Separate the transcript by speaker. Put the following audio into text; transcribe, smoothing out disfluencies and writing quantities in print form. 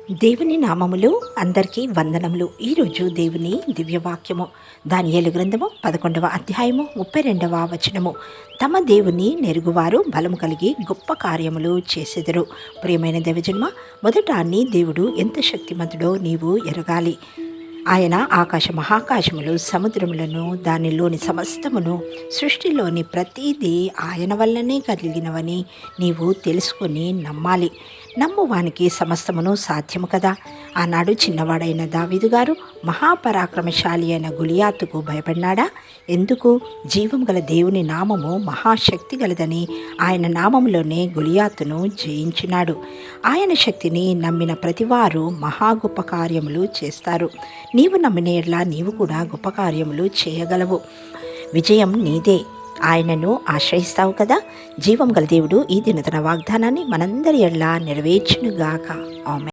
Speaker 1: దేవుని నామములు అందరికీ వందనములు. ఈరోజు దేవుని దివ్యవాక్యము దానియేలు గ్రంథము 11వ అధ్యాయము 32వ వచనము. తమ దేవుని నెరుగువారు బలము కలిగి గొప్ప కార్యములు చేసెదరు. ప్రియమైన దైవజన్మ, మొదట నీ దేవుడు ఎంత శక్తిమంతుడో నీవు ఎరగాలి. ఆయన ఆకాశ మహాకాశములు, సముద్రములను, దానిలోని సమస్తమును, సృష్టిలోని ప్రతీదీ ఆయన వల్లనే కలిగినవని నీవు తెలుసుకొని నమ్మాలి. నమ్మువానికి సమస్తమును సాధ్యము కదా. ఆనాడు చిన్నవాడైన దావీదు గారు మహాపరాక్రమశాలి అయిన గొలియాతుకు భయపడినాడా? ఎందుకు? జీవం గల దేవుని నామము మహాశక్తి గలదని ఆయన నామములోనే గొలియాతును జయించినాడు. ఆయన శక్తిని నమ్మిన ప్రతివారు మహా గొప్ప కార్యములు చేస్తారు. నీవు నమ్మిన ఎడ్ల నీవు కూడా గొప్ప కార్యములు చేయగలవు. విజయం నీదే. ఆయనను ఆశ్రయిస్తావు కదా. జీవం గల దేవుడు ఈ దిన తన వాగ్దానాన్ని మనందరి ఎడ్ల నెరవేర్చునుగాక. ఆమేన్.